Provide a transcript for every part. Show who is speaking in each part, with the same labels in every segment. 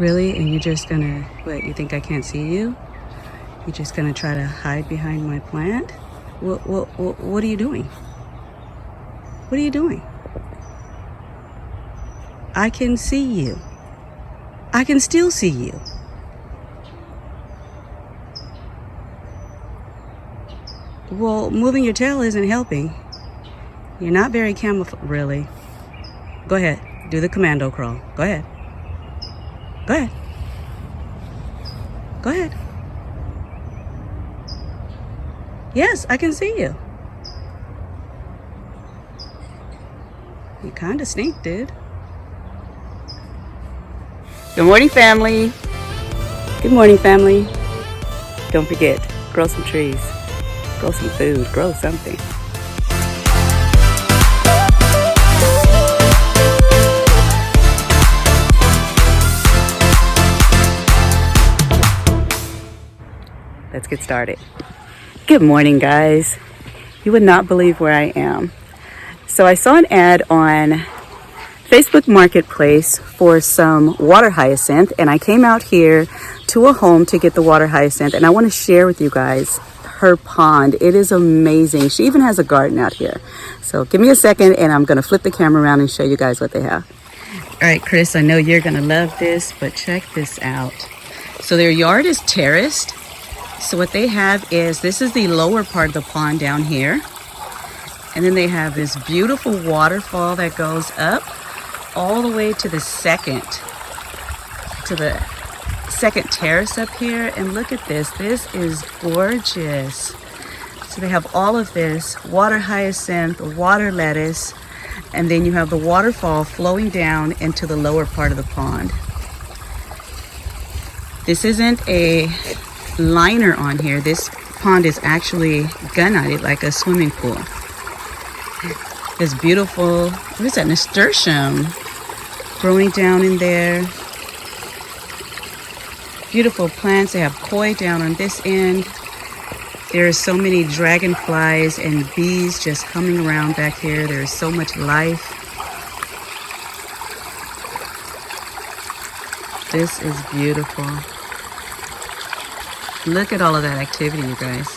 Speaker 1: Really? And you're just gonna, what, you think I can't see you? You're just gonna try to hide behind my plant? What are you doing? What are you doing? I can see you. I can still see you. Well, moving your tail isn't helping. You're not very really. Go ahead, do the commando crawl. Go ahead. Go ahead. Go ahead. Yes, I can see you. You kind of sneaked, dude. Good morning, family. Good morning, family. Don't forget, grow some trees, grow some food, grow something. Let's get started. Good morning, guys. You would not believe where I am. So I saw an ad on Facebook Marketplace for some water hyacinth, and I came out here to a home to get the water hyacinth, and I want to share with you guys her pond. It is amazing. She even has a garden out here. So give me a second and I'm going to flip the camera around and show you guys what they have. All right, Chris, I know you're going to love this, but check this out. So their yard is terraced. So what they have is, this is the lower part of the pond down here. And then they have this beautiful waterfall that goes up all the way to the second terrace up here. And look at this. This is gorgeous. So they have all of this water hyacinth, water lettuce, and then you have the waterfall flowing down into the lower part of the pond. This isn't a liner on here. This pond is actually gunite, like a swimming pool. This beautiful, what is that, nasturtium growing down in there. Beautiful plants. They have koi down on this end. There are so many dragonflies and bees just humming around back here. There is so much life. This is beautiful. Look at all of that activity, you guys.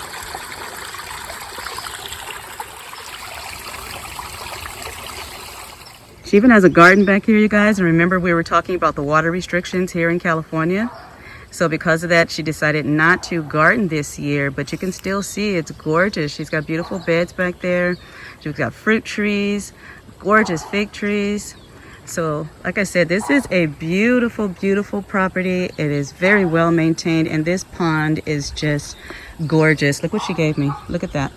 Speaker 1: She even has a garden back here, you guys. And remember, we were talking about the water restrictions here in California. So because of that, she decided not to garden this year, but you can still see it's gorgeous. She's got beautiful beds back there. She's got fruit trees, gorgeous fig trees. So like I said, this is a beautiful, beautiful property. It is very well maintained, and this pond is just gorgeous. Look what she gave me. Look at that.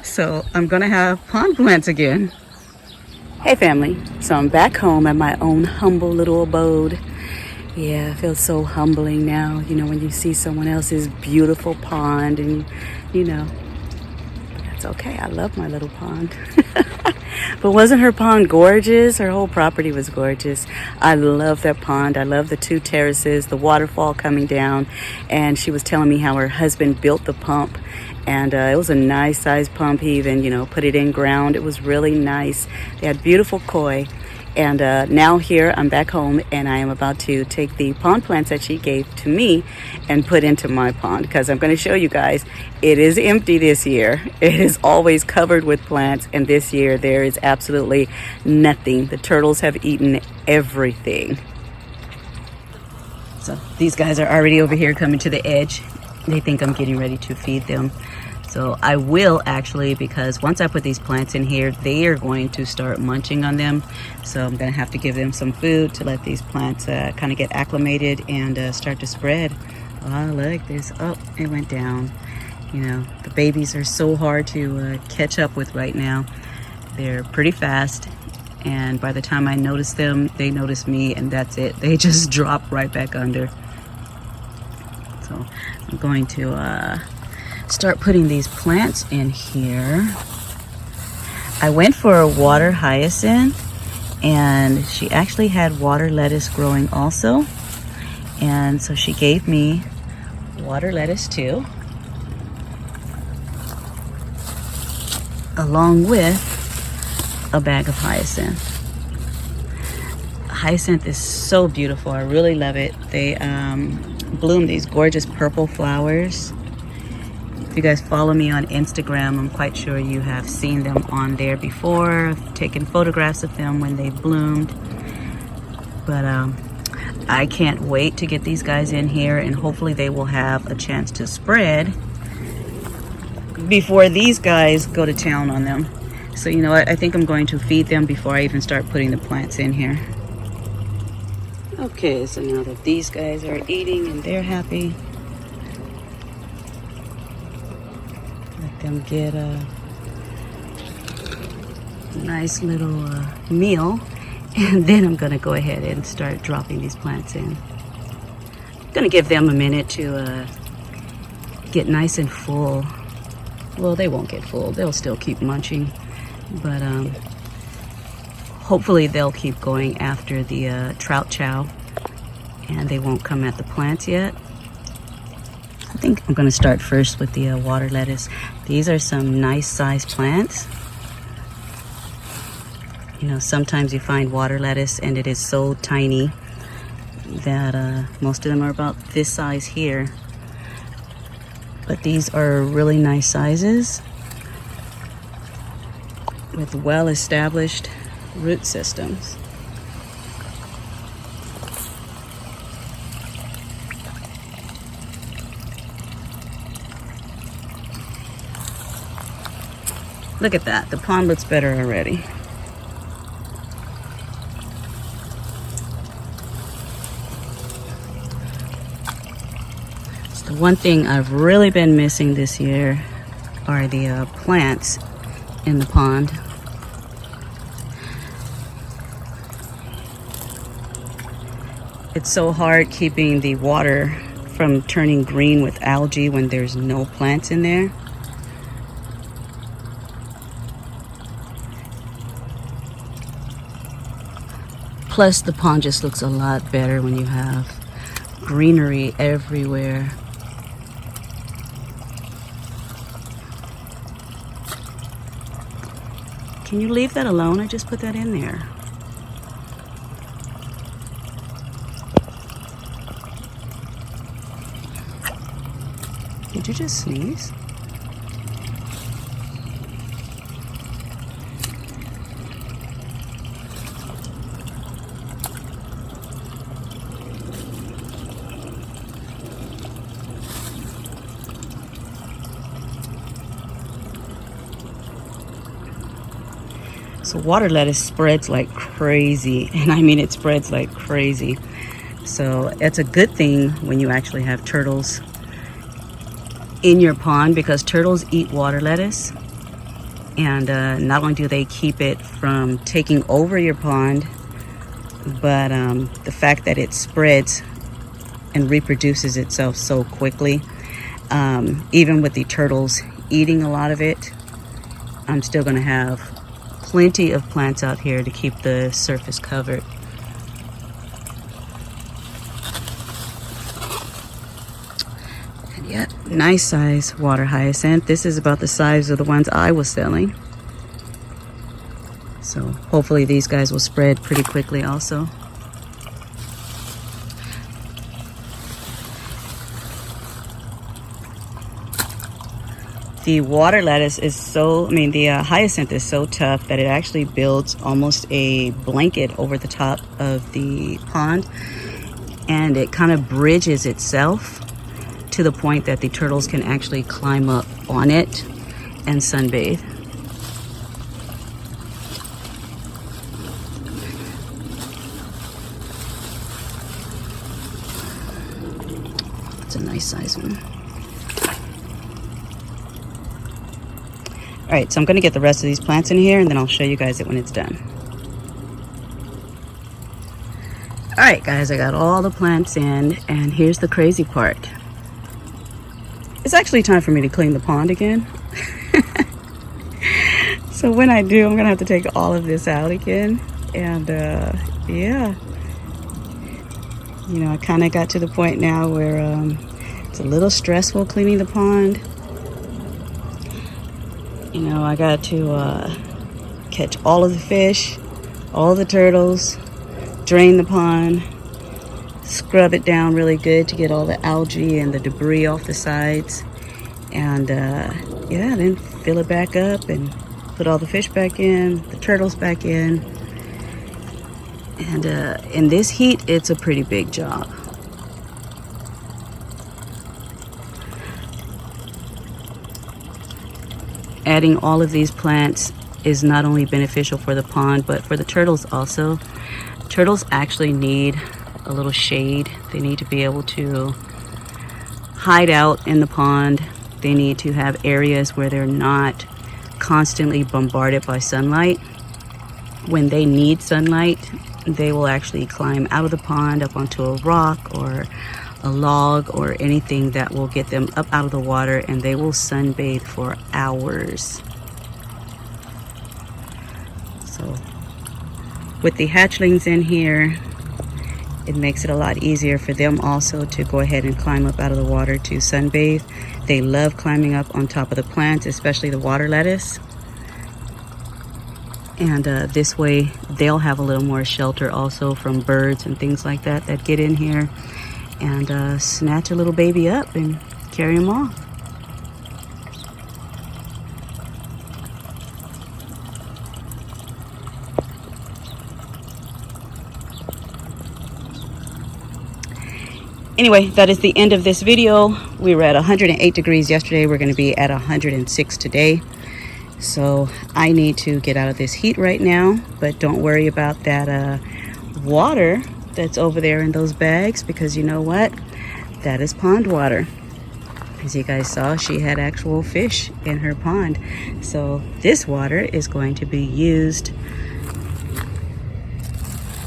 Speaker 1: So I'm gonna have pond plants again. Hey family, so I'm back home at my own humble little abode. Yeah, it feels so humbling now, you know, when you see someone else's beautiful pond, and you know, but that's okay. I love my little pond. But wasn't her pond gorgeous? Her whole property was gorgeous. I love that pond. I love the two terraces, the waterfall coming down. And she was telling me how her husband built the pump. And it was a nice sized pump. He even, you know, put it in ground. It was really nice. They had beautiful koi. And now here I'm back home, and I am about to take the pond plants that she gave to me and put into my pond, because I'm going to show you guys it is empty this year. It is always covered with plants, and this year there is absolutely nothing. The turtles have eaten everything. So these guys are already over here coming to the edge. They think I'm getting ready to feed them. So I will actually, because once I put these plants in here, they are going to start munching on them. So I'm going to have to give them some food to let these plants kind of get acclimated and start to spread. Oh, look, there's, oh, it went down. You know, the babies are so hard to catch up with right now. They're pretty fast. And by the time I notice them, they notice me, and that's it. They just drop right back under. So I'm going to start putting these plants in here. I went for a water hyacinth, and she actually had water lettuce growing also. And so she gave me water lettuce too, along with a bag of hyacinth. Hyacinth is so beautiful. I really love it. They bloom these gorgeous purple flowers. If you guys follow me on Instagram, I'm quite sure you have seen them on there before. I've taken photographs of them when they bloomed. But I can't wait to get these guys in here, and hopefully they will have a chance to spread before these guys go to town on them. So you know what, I think I'm going to feed them before I even start putting the plants in here. Okay, so now that these guys are eating and they're happy, let them get a nice little meal, and then I'm gonna go ahead and start dropping these plants in. I'm gonna give them a minute to get nice and full. Well, they won't get full, they'll still keep munching, but hopefully they'll keep going after the trout chow, and they won't come at the plants yet. I think I'm gonna start first with the water lettuce. These are some nice sized plants. You know, sometimes you find water lettuce and it is so tiny that most of them are about this size here. But these are really nice sizes with well-established root systems. Look at that, the pond looks better already. So the one thing I've really been missing this year are the plants in the pond. It's so hard keeping the water from turning green with algae when there's no plants in there. Plus, the pond just looks a lot better when you have greenery everywhere. Can you leave that alone? I just put that in there. Did you just sneeze? So water lettuce spreads like crazy, and I mean it spreads like crazy. So it's a good thing when you actually have turtles in your pond, because turtles eat water lettuce, and not only do they keep it from taking over your pond, but the fact that it spreads and reproduces itself so quickly, even with the turtles eating a lot of it, I'm still going to have plenty of plants out here to keep the surface covered. And yet, nice size water hyacinth. This is about the size of the ones I was selling. So hopefully these guys will spread pretty quickly also. The water lettuce is the hyacinth is so tough that it actually builds almost a blanket over the top of the pond, and it kind of bridges itself to the point that the turtles can actually climb up on it and sunbathe. It's a nice size one. All right, so I'm gonna get the rest of these plants in here, and then I'll show you guys it when it's done. All right, guys, I got all the plants in, and here's the crazy part. It's actually time for me to clean the pond again. So when I do, I'm gonna have to take all of this out again, and yeah. You know, I kind of got to the point now where it's a little stressful cleaning the pond. You know, I got to catch all of the fish, all of the turtles, drain the pond, scrub it down really good to get all the algae and the debris off the sides, and yeah, then fill it back up and put all the fish back in, the turtles back in. And in this heat, it's a pretty big job. Adding all of these plants is not only beneficial for the pond, but for the turtles also. Turtles actually need a little shade. They need to be able to hide out in the pond. They need to have areas where they're not constantly bombarded by sunlight. When they need sunlight, they will actually climb out of the pond up onto a rock or a log or anything that will get them up out of the water, and they will sunbathe for hours. So with the hatchlings in here, it makes it a lot easier for them also to go ahead and climb up out of the water to sunbathe. They love climbing up on top of the plants, especially the water lettuce. And this way they'll have a little more shelter also from birds and things like that that get in here and snatch a little baby up and carry them off. Anyway, that is the end of this video. We were at 108 degrees yesterday. We're going to be at 106 today. So I need to get out of this heat right now, but don't worry about that water that's over there in those bags, because you know what? That is pond water. As you guys saw, she had actual fish in her pond. So this water is going to be used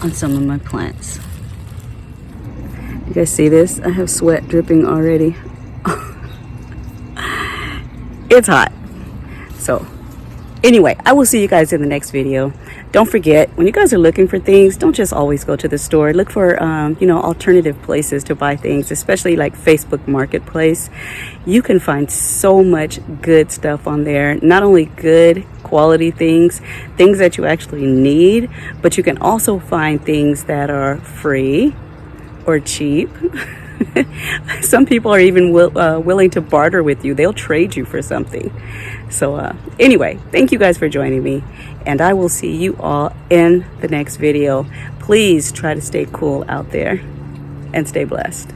Speaker 1: on some of my plants. You guys see this? I have sweat dripping already. It's hot. So anyway, I will see you guys in the next video. Don't forget, when you guys are looking for things, don't just always go to the store. Look for, you know, alternative places to buy things, especially like Facebook Marketplace. You can find so much good stuff on there. Not only good quality things that you actually need, but you can also find things that are free or cheap. Some people are even willing to barter with you. They'll trade you for something. So anyway, thank you guys for joining me, and I will see you all in the next video. Please try to stay cool out there and stay blessed.